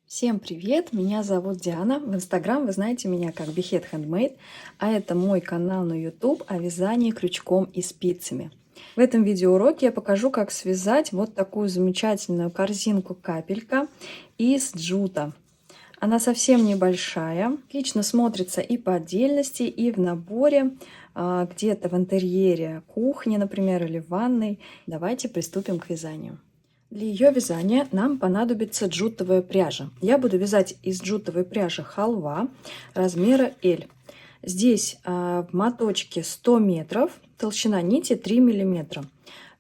Всем привет! Меня зовут Диана. В Инстаграм вы знаете меня как Behead Handmade, а это мой канал на YouTube о вязании крючком и спицами. В этом видеоуроке я покажу, как связать вот такую замечательную корзинку капелька из джута. Она совсем небольшая, отлично смотрится и по отдельности, и в наборе, где-то в интерьере кухни, например, или в ванной. Давайте приступим к вязанию. Для ее вязания нам понадобится джутовая пряжа. Я буду вязать из джутовой пряжи халва размера L. Здесь в моточке 100 метров, толщина нити 3 миллиметра.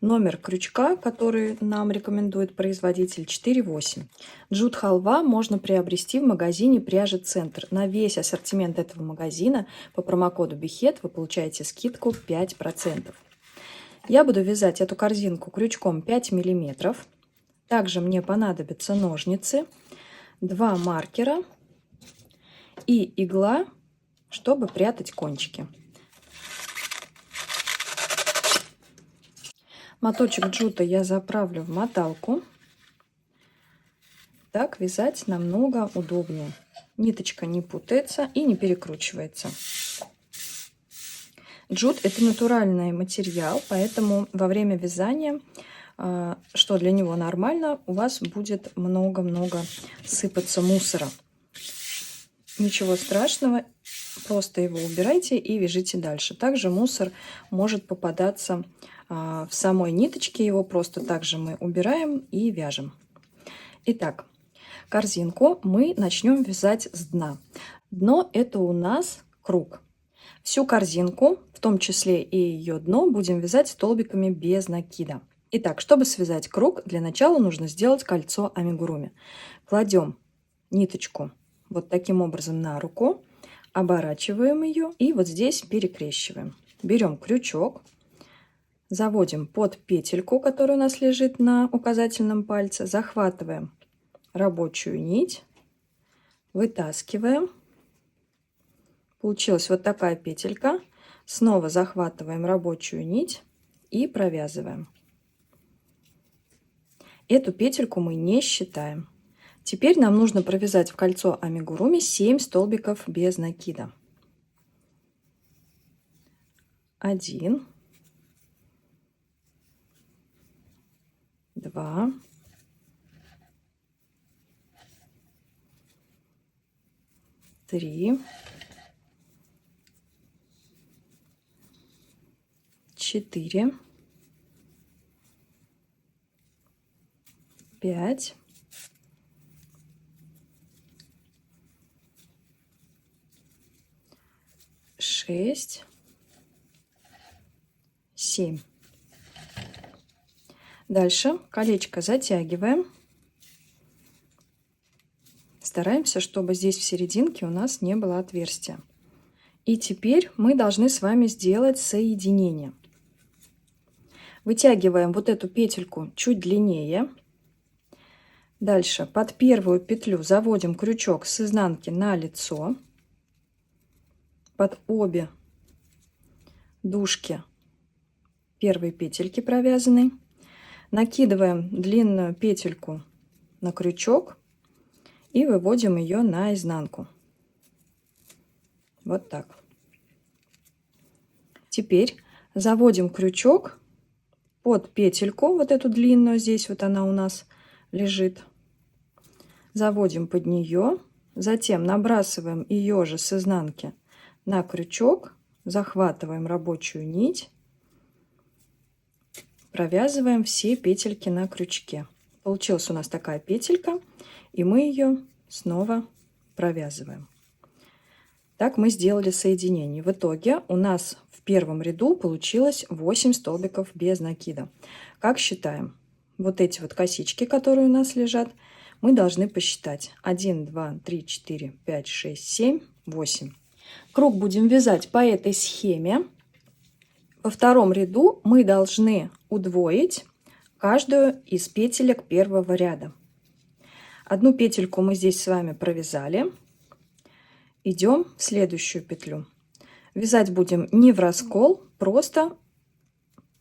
Номер крючка, который нам рекомендует производитель, 4,8. Джут халва можно приобрести в магазине пряжи Центр. На весь ассортимент этого магазина по промокоду BEHEAD вы получаете скидку 5%. Я буду вязать эту корзинку крючком 5 миллиметров. Также мне понадобятся ножницы, 2 маркера и игла, чтобы прятать кончики. Моточек джута я заправлю в моталку. Так вязать намного удобнее. Ниточка не путается и не перекручивается. Джут — это натуральный материал, поэтому во время вязания, что для него нормально, у вас будет много-много сыпаться мусора. Ничего страшного, просто его убирайте и вяжите дальше. Также мусор может попадаться в самой ниточке, его просто также мы убираем и вяжем. Итак, корзинку мы начнем вязать с дна. Дно — это у нас круг. Всю корзинку, в том числе и ее дно, будем вязать столбиками без накида. Итак, чтобы связать круг, для начала нужно сделать кольцо амигуруми. Кладем ниточку вот таким образом на руку, оборачиваем ее и вот здесь перекрещиваем. Берем крючок, заводим под петельку, которая у нас лежит на указательном пальце, захватываем рабочую нить, вытаскиваем. Получилась вот такая петелька. Снова захватываем рабочую нить и провязываем. Эту петельку мы не считаем. Теперь нам нужно провязать в кольцо амигуруми 7 столбиков без накида. 1, 2, 3, 4, 5, 6, 7. Дальше колечко затягиваем. Стараемся, чтобы здесь в серединке у нас не было отверстия. И теперь мы должны с вами сделать соединение. Вытягиваем вот эту петельку чуть длиннее. Дальше под первую петлю заводим крючок с изнанки на лицо. Под обе дужки первой петельки провязанной. Накидываем длинную петельку на крючок и выводим ее на изнанку. Вот так. Теперь заводим крючок под петельку, вот эту длинную, здесь вот она у нас лежит. Заводим под нее, затем набрасываем ее же с изнанки на крючок, захватываем рабочую нить, провязываем все петельки на крючке. Получилась у нас такая петелька, и мы ее снова провязываем. Так мы сделали соединение. В итоге у нас в первом ряду получилось 8 столбиков без накида. Как считаем? Вот эти вот косички, которые у нас лежат, мы должны посчитать. 1, 2, 3, 4, 5, 6, 7, 8. Круг будем вязать по этой схеме. Во втором ряду мы должны удвоить каждую из петелек первого ряда. Одну петельку мы здесь с вами провязали. Идем в следующую петлю. Вязать будем не в раскол, просто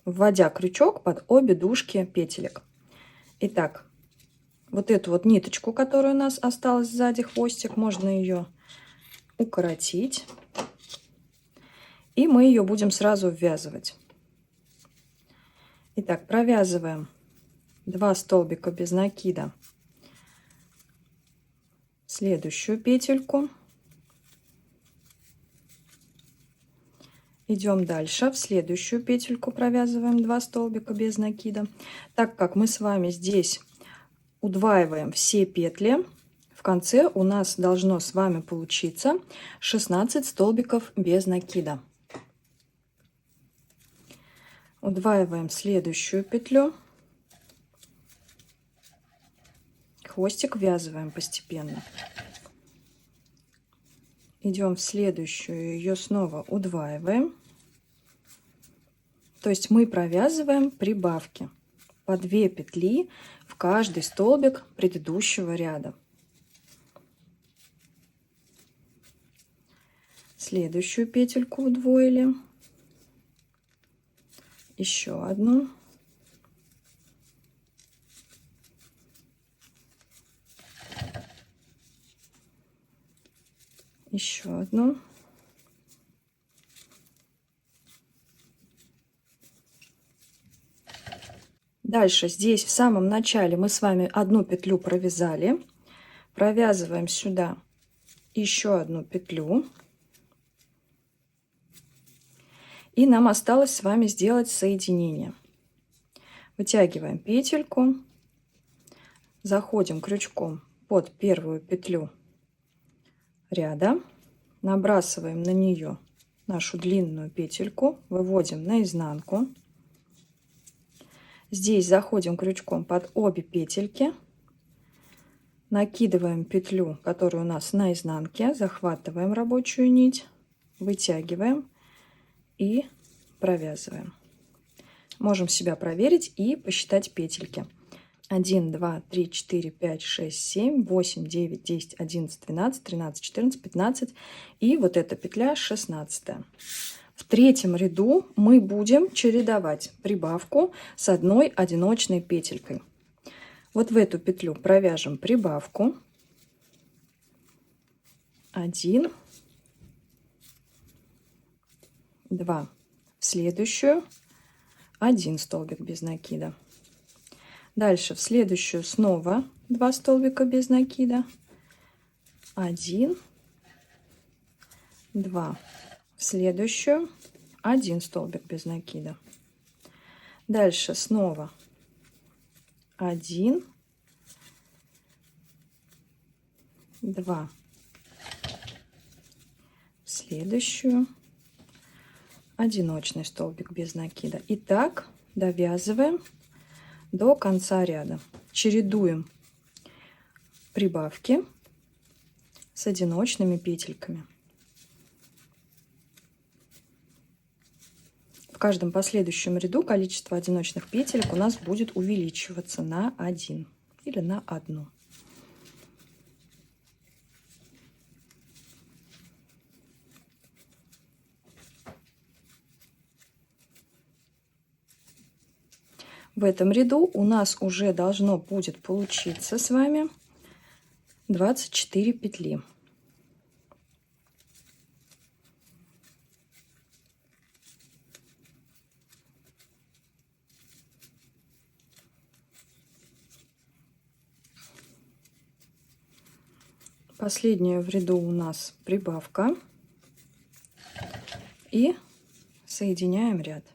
вводя крючок под обе дужки петелек. Итак, вот эту вот ниточку, которая у нас осталась сзади, хвостик, можно ее укоротить. И мы ее будем сразу ввязывать. Итак, провязываем 2 столбика без накида в следующую петельку. Идем дальше, в следующую петельку провязываем 2 столбика без накида. Так как мы с вами здесь удваиваем все петли, в конце у нас должно с вами получиться 16 столбиков без накида. Удваиваем следующую петлю. Хвостик ввязываем постепенно. Идем в следующую, ее снова удваиваем. То есть мы провязываем прибавки по 2 петли в каждый столбик предыдущего ряда. Следующую петельку удвоили. Еще одну. Еще одну. Дальше здесь в самом начале мы с вами одну петлю провязали. Провязываем сюда еще одну петлю. И нам осталось с вами сделать соединение. Вытягиваем петельку. Заходим крючком под первую петлю ряда. Набрасываем на нее нашу длинную петельку. Выводим наизнанку. Здесь заходим крючком под обе петельки. Накидываем петлю, которая у нас на изнанке. Захватываем рабочую нить. Вытягиваем. И провязываем. Можем себя проверить и посчитать петельки. 1, 2, 3, 4, 5, 6, 7, 8, 9, 10, 11, 12, 13, 14, 15. И вот эта петля 16. В третьем ряду мы будем чередовать прибавку с одной одиночной петелькой. Вот в эту петлю провяжем прибавку. 1, 2. В следующую 1 столбик без накида. Дальше в следующую снова 2 столбика без накида. 1, 2. В следующую 1 столбик без накида. Дальше снова 1, 2. В следующую одиночный столбик без накида. И так довязываем до конца ряда. Чередуем прибавки с одиночными петельками. В каждом последующем ряду количество одиночных петелек у нас будет увеличиваться на 1 или на 1. В этом ряду у нас уже должно будет получиться с вами 24 петли. Последняя в ряду у нас прибавка. И соединяем ряд.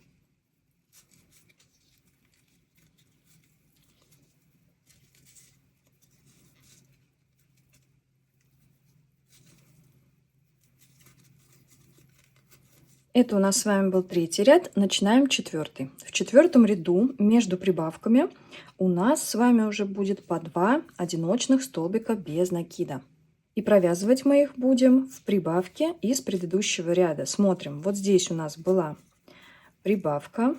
Это у нас с вами был третий ряд. Начинаем четвертый. В четвертом ряду между прибавками у нас с вами уже будет по 2 одиночных столбика без накида. И провязывать мы их будем в прибавке из предыдущего ряда. Смотрим, вот здесь у нас была прибавка.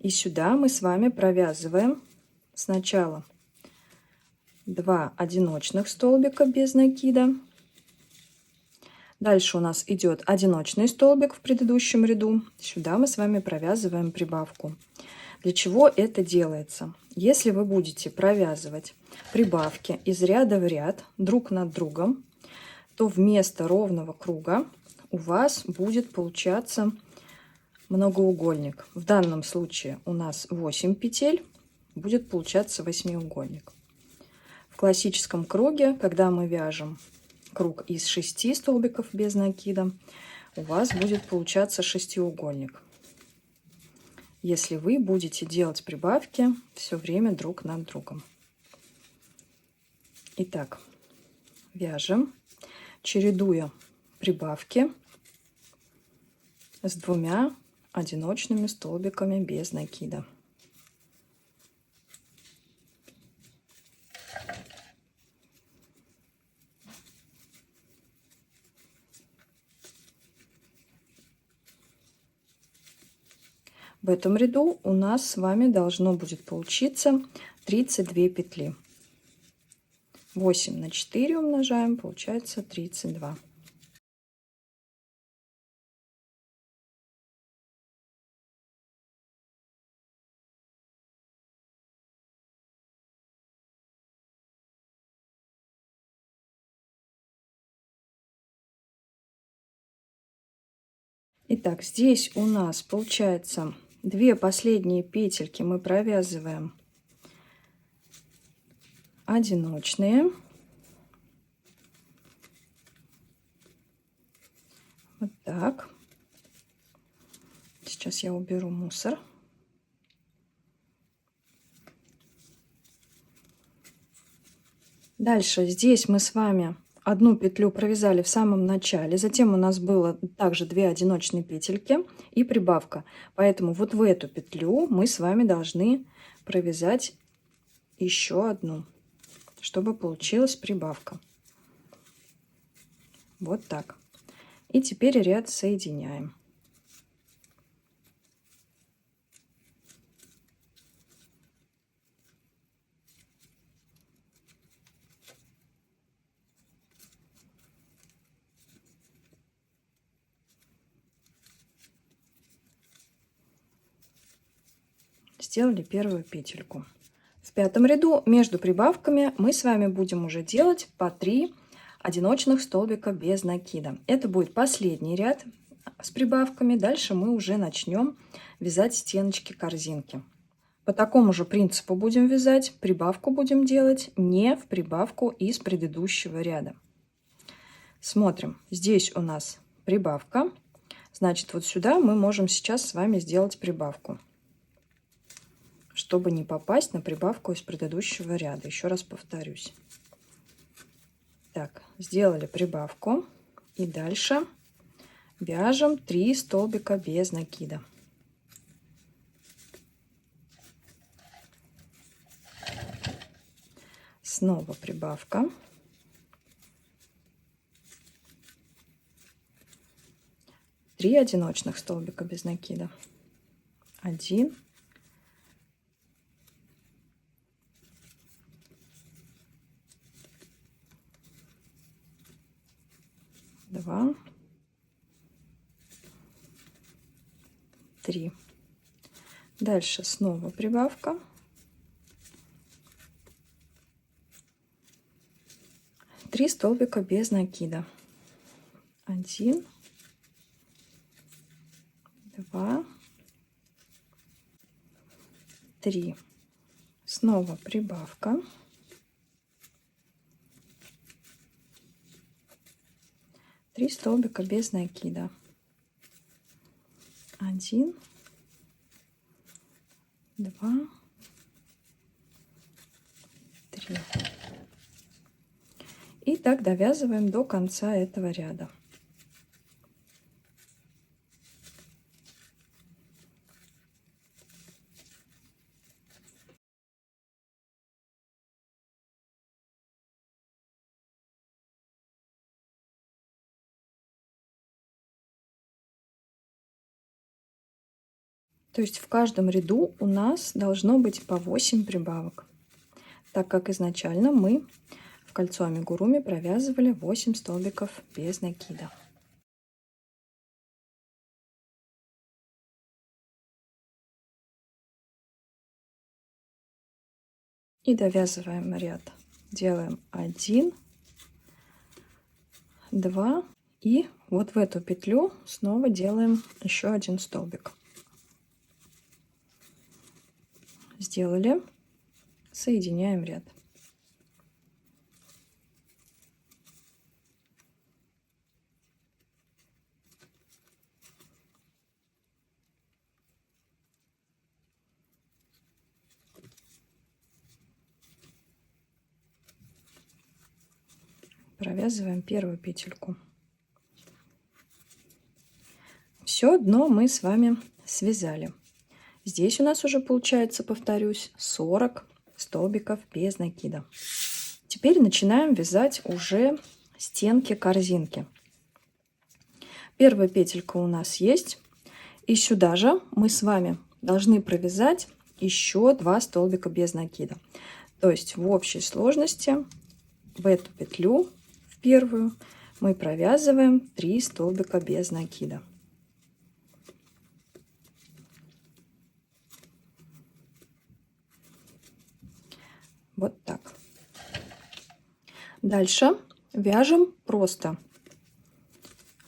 И сюда мы с вами провязываем сначала 2 одиночных столбика без накида. Дальше у нас идет одиночный столбик в предыдущем ряду. Сюда мы с вами провязываем прибавку. Для чего это делается? Если вы будете провязывать прибавки из ряда в ряд друг над другом, то вместо ровного круга у вас будет получаться многоугольник. В данном случае у нас 8 петель, будет получаться восьмиугольник. В классическом круге, когда мы вяжем круг из 6 столбиков без накида, у вас будет получаться шестиугольник, если вы будете делать прибавки все время друг над другом. Итак, вяжем, чередуя прибавки с 2 одиночными столбиками без накида. В этом ряду у нас с вами должно будет получиться 32 петли. 8 на 4 умножаем, получается 32. Итак, здесь у нас получается 2 последние петельки мы провязываем одиночные. Вот так. Сейчас я уберу мусор. Дальше здесь мы с вами одну петлю провязали в самом начале, затем у нас было также 2 одиночные петельки и прибавка. Поэтому вот в эту петлю мы с вами должны провязать еще одну, чтобы получилась прибавка. Вот так. И теперь ряд соединяем. Сделали первую петельку. В пятом ряду между прибавками мы с вами будем уже делать по 3 одиночных столбика без накида. Это будет последний ряд с прибавками. Дальше мы уже начнем вязать стеночки корзинки. По такому же принципу будем вязать. Прибавку будем делать не в прибавку из предыдущего ряда. Смотрим. Здесь у нас прибавка. Значит, вот сюда мы можем сейчас с вами сделать прибавку, чтобы не попасть на прибавку из предыдущего ряда. Еще раз повторюсь. Так, сделали прибавку. И дальше вяжем 3 столбика без накида. Снова прибавка. 3 одиночных столбика без накида. 1, 2, 3. Дальше снова прибавка. 3 столбика без накида. 1, 2, 3. Снова прибавка. 3 столбика без накида. 1, 2, 3. И так довязываем до конца этого ряда. То есть в каждом ряду у нас должно быть по 8 прибавок, так как изначально мы в кольцо амигуруми провязывали 8 столбиков без накида. И довязываем ряд. Делаем 1, 2 и вот в эту петлю снова делаем еще один столбик. Сделали, соединяем ряд. Провязываем первую петельку. Все, дно мы с вами связали. Здесь у нас уже получается, повторюсь, 40 столбиков без накида. Теперь начинаем вязать уже стенки корзинки. Первая петелька у нас есть. И сюда же мы с вами должны провязать еще 2 столбика без накида. То есть в общей сложности в эту петлю, в первую, мы провязываем 3 столбика без накида. Вот так. Дальше вяжем просто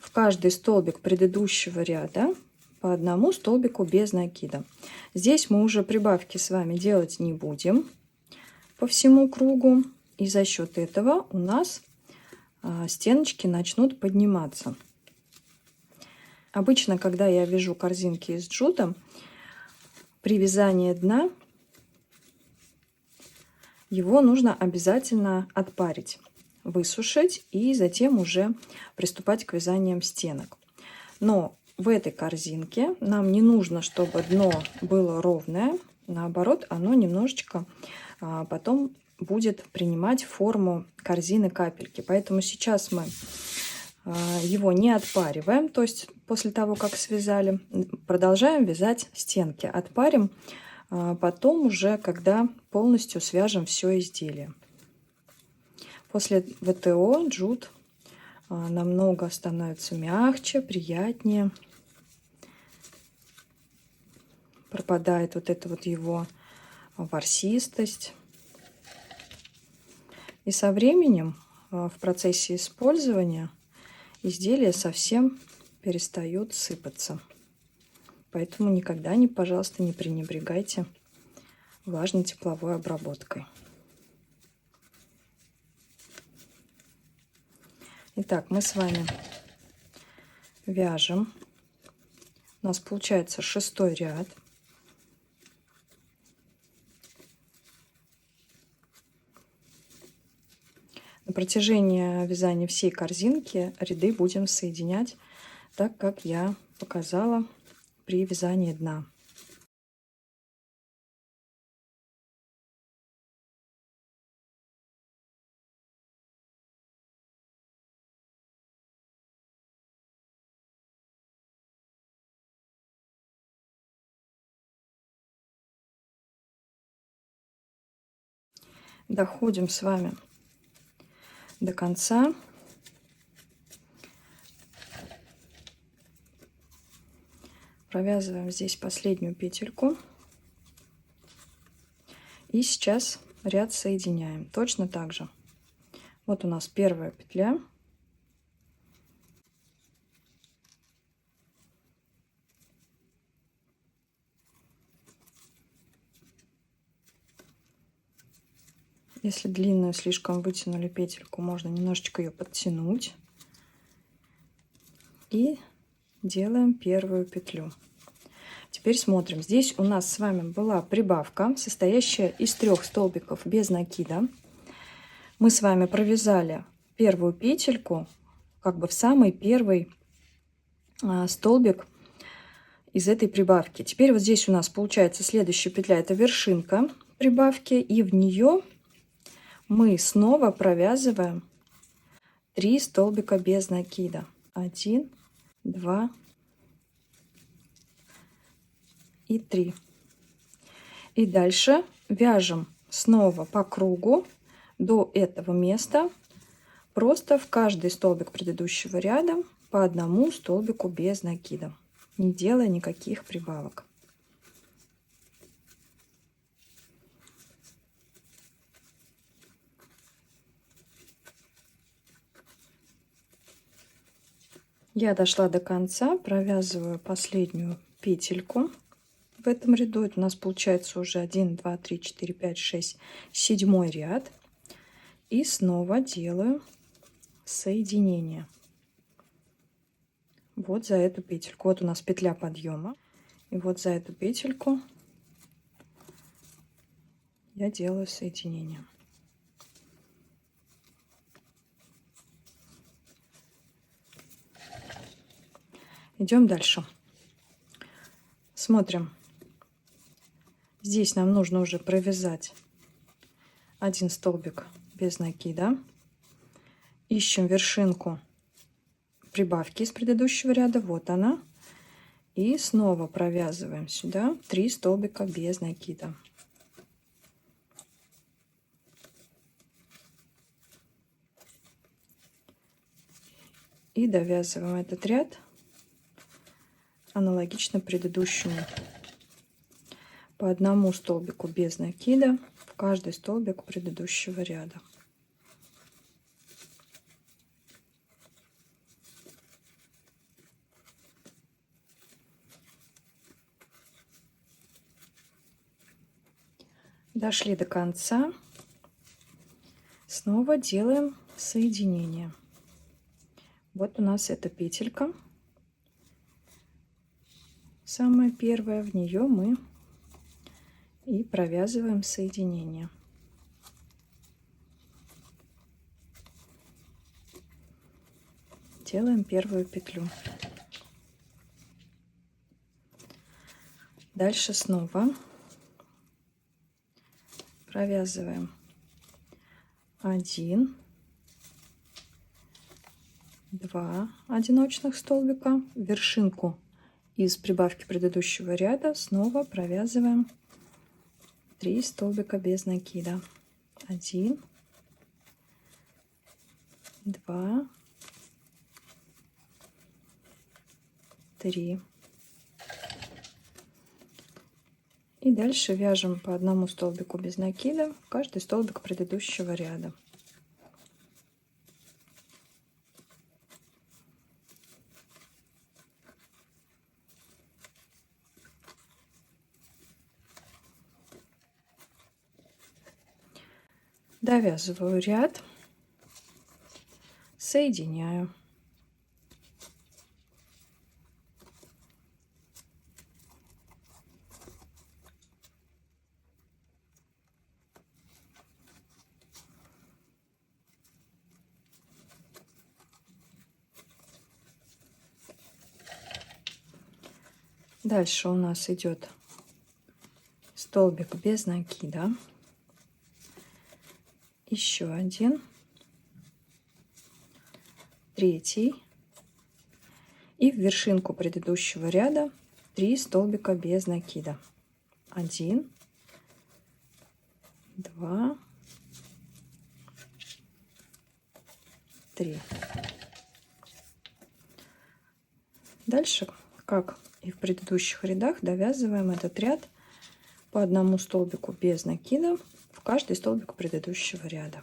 в каждый столбик предыдущего ряда по одному столбику без накида. Здесь мы уже прибавки с вами делать не будем по всему кругу. И за счет этого у нас стеночки начнут подниматься. Обычно, когда я вяжу корзинки из джута, при вязании дна его нужно обязательно отпарить, высушить и затем уже приступать к вязаниям стенок. Но в этой корзинке нам не нужно, чтобы дно было ровное. Наоборот, оно немножечко потом будет принимать форму корзины капельки. Поэтому сейчас мы его не отпариваем. То есть после того, как связали, продолжаем вязать стенки. Отпарим потом уже, когда полностью свяжем все изделие. После ВТО джут намного становится мягче, приятнее. Пропадает вот эта вот его ворсистость. И со временем в процессе использования изделия совсем перестают сыпаться. Поэтому никогда, пожалуйста, не пренебрегайте влажной тепловой обработкой. Итак, мы с вами вяжем. У нас получается 6-й ряд. На протяжении вязания всей корзинки ряды будем соединять так, как я показала при вязании дна. Доходим с вами до конца. Провязываем здесь последнюю петельку. И сейчас ряд соединяем. Точно так же. Вот у нас первая петля. Если длинную слишком вытянули петельку, можно немножечко ее подтянуть. И делаем первую петлю. Теперь смотрим. Здесь у нас с вами была прибавка, состоящая из 3 столбиков без накида. Мы с вами провязали первую петельку как бы в самый первый столбик из этой прибавки. Теперь вот здесь у нас получается следующая петля, это вершинка прибавки, и в нее мы снова провязываем 3 столбика без накида. 1, 2 и 3. И дальше вяжем снова по кругу до этого места, просто в каждый столбик предыдущего ряда по одному столбику без накида, не делая никаких прибавок. Я дошла до конца, провязываю последнюю петельку в этом ряду. Это у нас получается уже 1, 2, 3, 4, 5, 6, 7 ряд. И снова делаю соединение. Вот за эту петельку. Вот у нас петля подъема. И вот за эту петельку я делаю соединение. Идем дальше. Смотрим. Здесь нам нужно уже провязать один столбик без накида. Ищем вершинку прибавки из предыдущего ряда. Вот она. И снова провязываем сюда 3 столбика без накида. И довязываем этот ряд аналогично предыдущему. По одному столбику без накида в каждый столбик предыдущего ряда. Дошли до конца. Снова делаем соединение. Вот у нас эта петелька. Самая первая, в нее мы и провязываем соединение. Делаем первую петлю. Дальше снова провязываем 1, 2 одиночных столбика, вершинку из прибавки предыдущего ряда, снова провязываем 3 столбика без накида. 1, 2, 3. И дальше вяжем по одному столбику без накида в каждый столбик предыдущего ряда. Довязываю ряд, соединяю. Дальше у нас идет столбик без накида. Еще один, третий. И в вершинку предыдущего ряда 3 столбика без накида. 1, 2, 3. Дальше, как и в предыдущих рядах, довязываем этот ряд по одному столбику без накида в каждый столбик предыдущего ряда.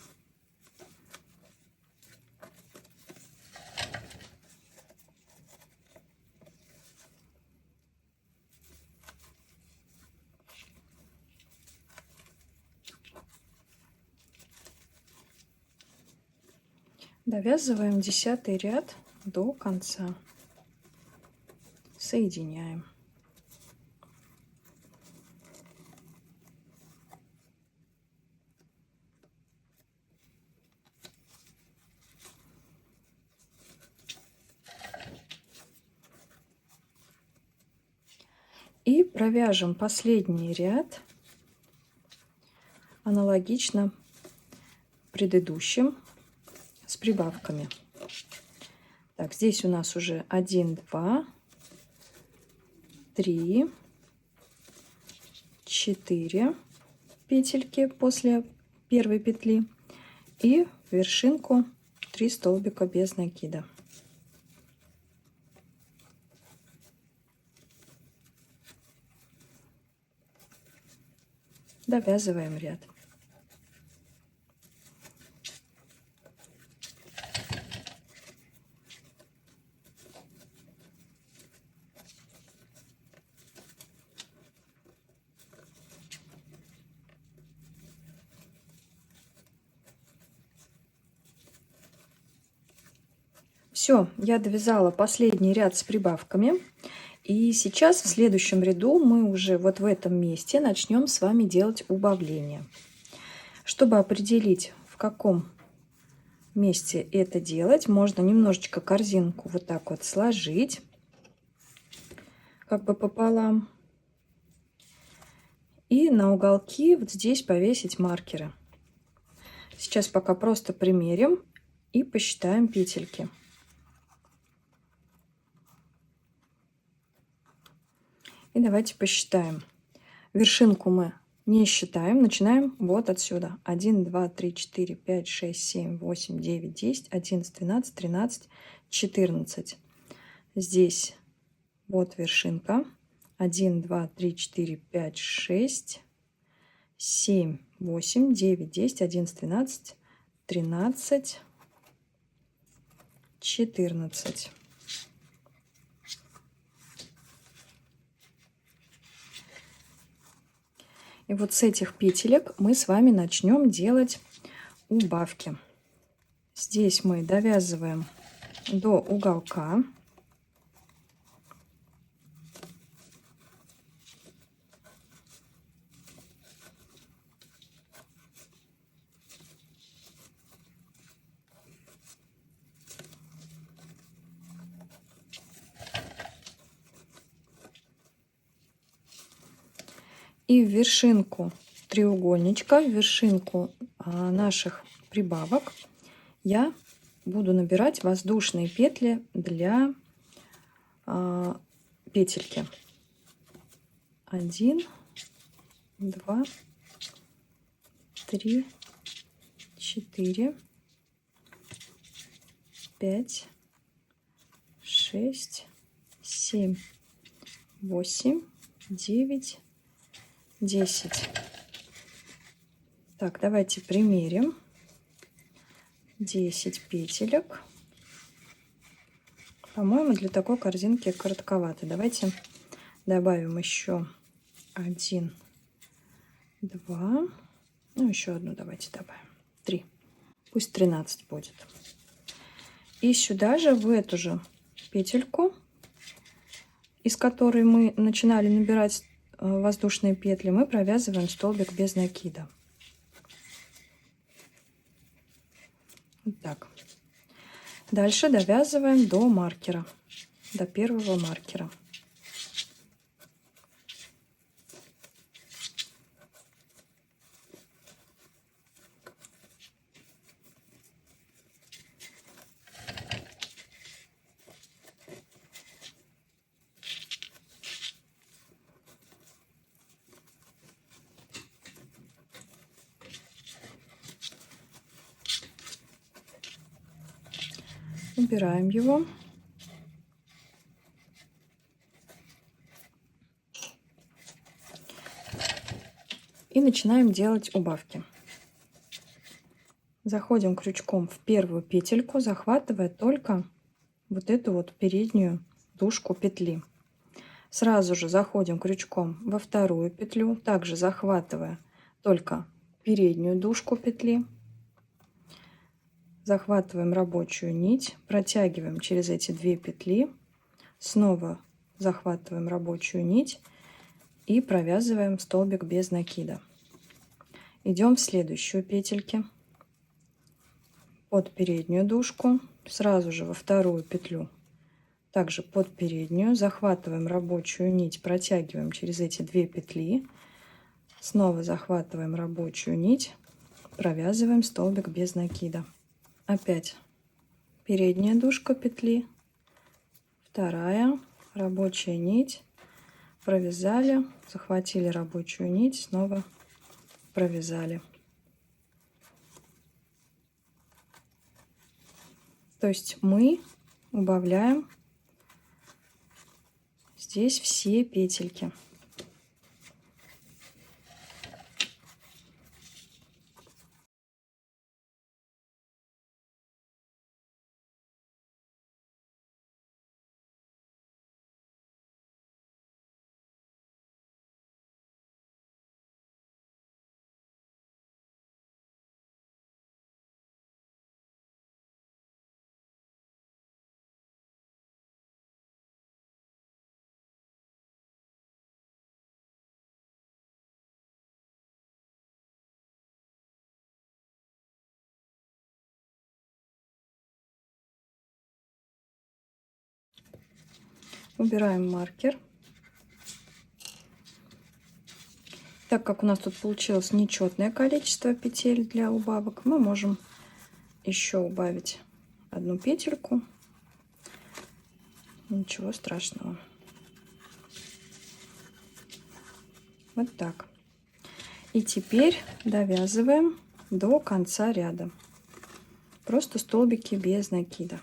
Довязываем 10-й ряд до конца. Соединяем. И провяжем последний ряд аналогично предыдущим с прибавками. Так, здесь у нас уже 1, 2, 3, 4 петельки после первой петли и в вершинку 3 столбика без накида. Довязываем ряд. Все, я довязала последний ряд с прибавками. И сейчас в следующем ряду мы уже вот в этом месте начнем с вами делать убавление. Чтобы определить, в каком месте это делать, можно немножечко корзинку вот так вот сложить, как бы пополам. И на уголки вот здесь повесить маркеры. Сейчас пока просто примерим и посчитаем петельки. И давайте посчитаем. Вершинку мы не считаем. Начинаем вот отсюда. 1, 2, 3, 4, 5, 6, 7, 8, 9, 10, 11, 12, 13, 14. Здесь вот вершинка. 1, 2, 3, 4, 5, 6, 7, 8, 9, 10, 11, 12, 13, 14. И вот с этих петелек мы с вами начнем делать убавки. Здесь мы довязываем до уголка. И в вершинку треугольничка, в вершинку наших прибавок я буду набирать воздушные петли для петельки. 1, 2, 3, 4, 5, 6, 7, 8, 9, 10. Так, давайте примерим. 10 петелек. По-моему, для такой корзинки коротковато. Давайте добавим еще 1, 2. Ну, еще одну давайте добавим. 3. Пусть 13 будет. И сюда же, в эту же петельку, из которой мы начинали набирать воздушные петли, мы провязываем столбик без накида. Вот так. Дальше довязываем до маркера, до первого маркера. Убираем его. И начинаем делать убавки. Заходим крючком в первую петельку, захватывая только вот эту вот переднюю дужку петли. Сразу же заходим крючком во вторую петлю, также захватывая только переднюю дужку петли. Захватываем рабочую нить, протягиваем через эти две петли, снова захватываем рабочую нить и провязываем столбик без накида. Идем в следующую петельку под переднюю дужку, сразу же во вторую петлю, также под переднюю, захватываем рабочую нить, протягиваем через эти две петли, снова захватываем рабочую нить, провязываем столбик без накида. Опять передняя дужка петли, вторая, рабочая нить, провязали, захватили рабочую нить, снова провязали. То есть мы убавляем здесь все петельки. Убираем маркер. Так как у нас тут получилось нечетное количество петель для убавок, мы можем еще убавить одну петельку. Ничего страшного. Вот так. И теперь довязываем до конца ряда. Просто столбики без накида.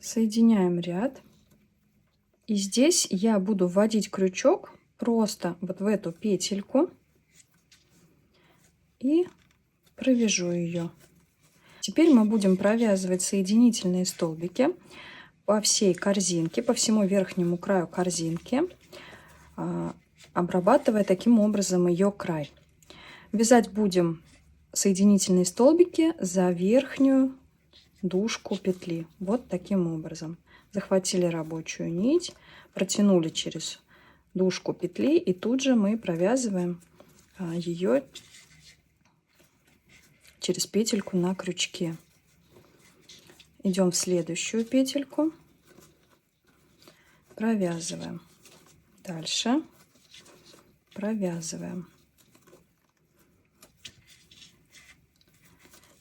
Соединяем ряд. И здесь я буду вводить крючок просто вот в эту петельку и провяжу ее. Теперь мы будем провязывать соединительные столбики по всей корзинке, по всему верхнему краю корзинки, обрабатывая таким образом ее край. Вязать будем соединительные столбики за верхнюю дужку петли. Вот таким образом. Захватили рабочую нить, протянули через дужку петли, и тут же мы провязываем ее через петельку на крючке. Идем в следующую петельку, провязываем. Дальше провязываем.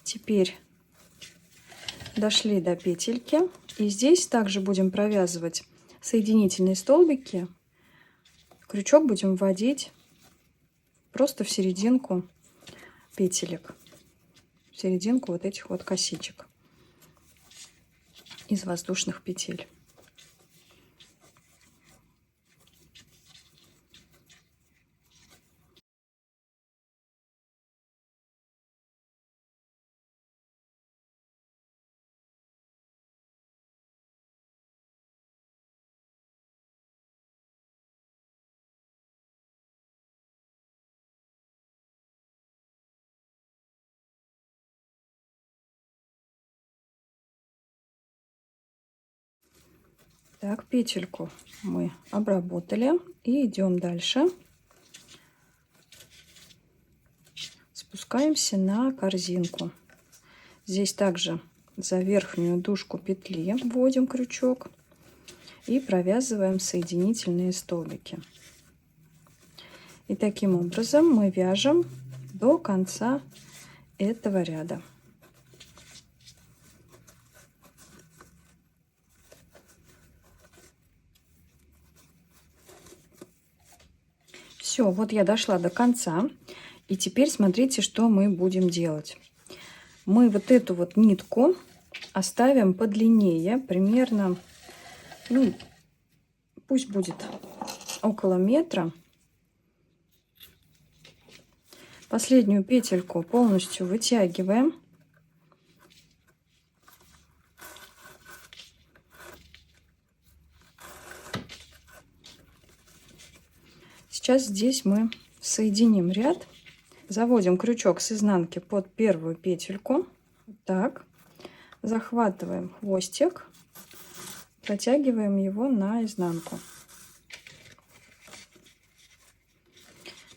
Теперь дошли до петельки, и здесь также будем провязывать соединительные столбики. Крючок будем вводить просто в серединку петелек, в серединку вот этих вот косичек из воздушных петель. Так, петельку мы обработали и идем дальше. Спускаемся на корзинку. Здесь также за верхнюю дужку петли вводим крючок и провязываем соединительные столбики. И таким образом мы вяжем до конца этого ряда. Все, вот я дошла до конца. И теперь смотрите, что мы будем делать. Мы вот эту вот нитку оставим подлиннее, примерно, ну, пусть будет около метра. Последнюю петельку полностью вытягиваем. Сейчас здесь мы соединим ряд, заводим крючок с изнанки под первую петельку, так, захватываем хвостик, протягиваем его на изнанку.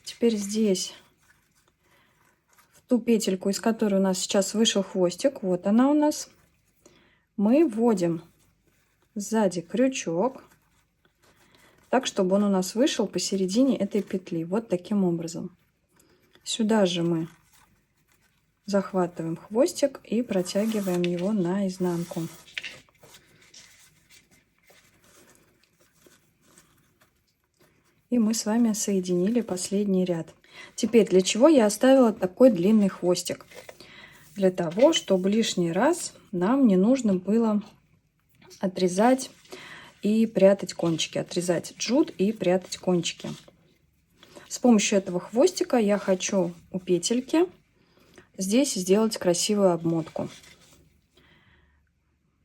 Теперь здесь, в ту петельку, из которой у нас сейчас вышел хвостик, вот она у нас, мы вводим сзади крючок, так, чтобы он у нас вышел посередине этой петли. Вот таким образом. Сюда же мы захватываем хвостик и протягиваем его на изнанку. И мы с вами соединили последний ряд. Теперь для чего я оставила такой длинный хвостик? Для того, чтобы лишний раз нам не нужно было отрезать и прятать кончики, отрезать джут и прятать кончики. С помощью этого хвостика я хочу у петельки здесь сделать красивую обмотку.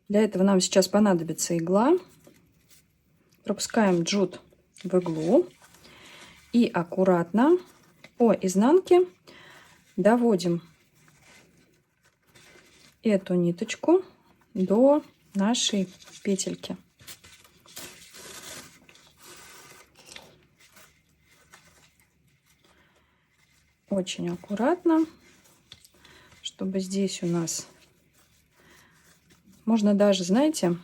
Для этого нам сейчас понадобится игла. Пропускаем джут в иглу и аккуратно по изнанке доводим эту ниточку до нашей петельки. Очень аккуратно, чтобы здесь у нас... Можно даже, знаете,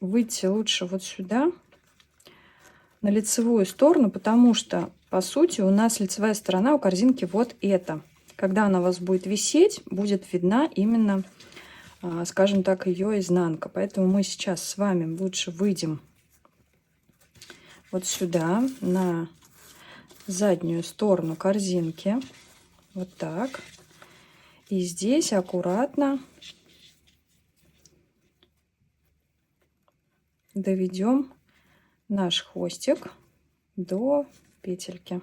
выйти лучше вот сюда, на лицевую сторону, потому что, по сути, у нас лицевая сторона у корзинки вот эта. Когда она у вас будет висеть, будет видна именно, скажем так, ее изнанка. Поэтому мы сейчас с вами лучше выйдем вот сюда, на заднюю сторону корзинки. Вот так. И здесь аккуратно доведем наш хвостик до петельки.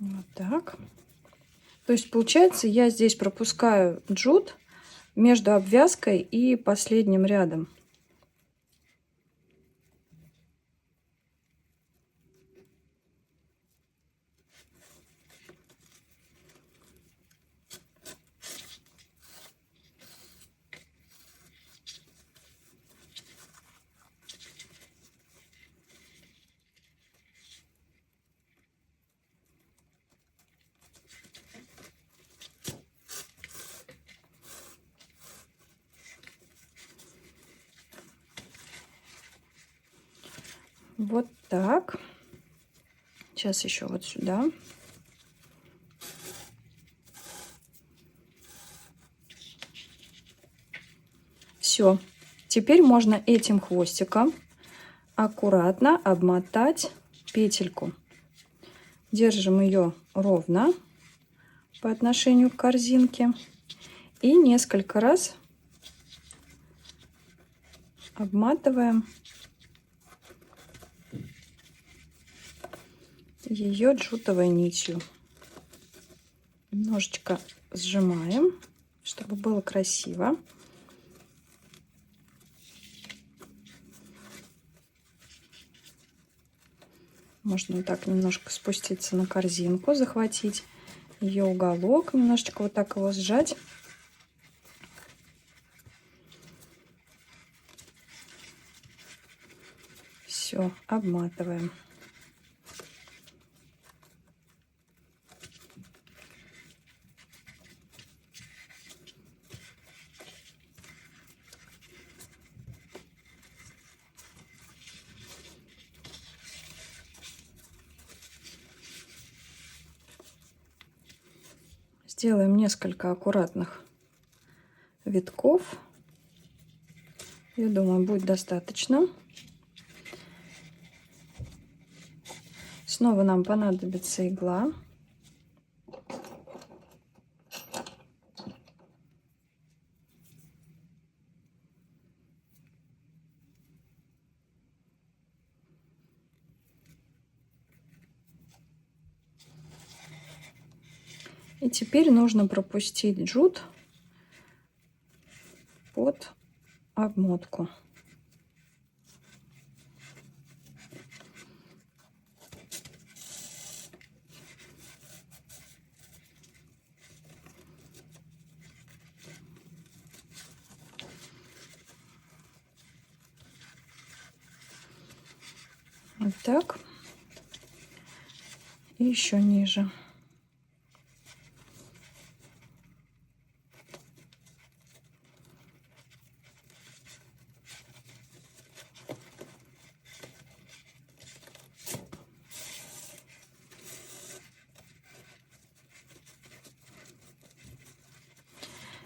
Вот так. То есть получается, я здесь пропускаю джут между обвязкой и последним рядом. Вот так. Сейчас еще вот сюда. Все. Теперь можно этим хвостиком аккуратно обмотать петельку. Держим ее ровно по отношению к корзинке и несколько раз обматываем ее джутовой нитью. Немножечко сжимаем, чтобы было красиво. Можно вот так немножко спуститься на корзинку, захватить ее уголок, немножечко вот так его сжать. Все, обматываем. Сделаем несколько аккуратных витков. Я думаю, будет достаточно. Снова нам понадобится игла. И теперь нужно пропустить джут под обмотку. Вот так. И еще ниже.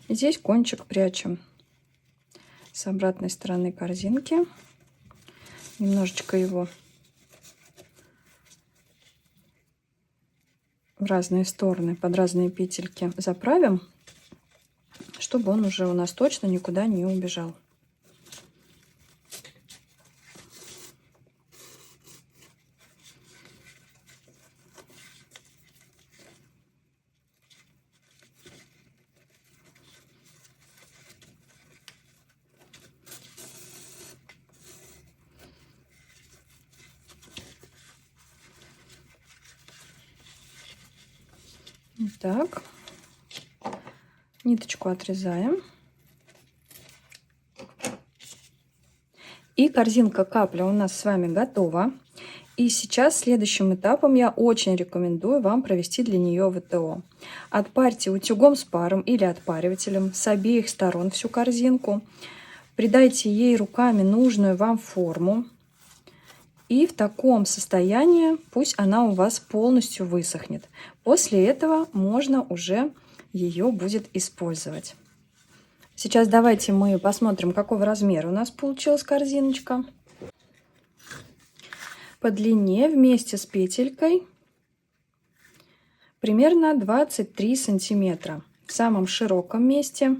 Здесь кончик прячем с обратной стороны корзинки. Немножечко его в разные стороны, под разные петельки заправим, чтобы он уже у нас точно никуда не убежал. Так, ниточку отрезаем. И корзинка капля у нас с вами готова. И сейчас следующим этапом я очень рекомендую вам провести для нее ВТО. Отпарьте утюгом с паром или отпаривателем с обеих сторон всю корзинку. Придайте ей руками нужную вам форму. И в таком состоянии пусть она у вас полностью высохнет. После этого можно уже ее будет использовать. Сейчас давайте мы посмотрим, какого размера у нас получилась корзиночка. По длине вместе с петелькой примерно 23 сантиметра. В самом широком месте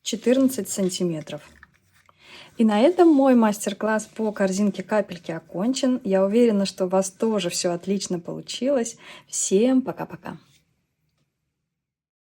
14 сантиметров. И на этом мой мастер-класс по корзинке капельки окончен. Я уверена, что у вас тоже все отлично получилось. Всем пока-пока!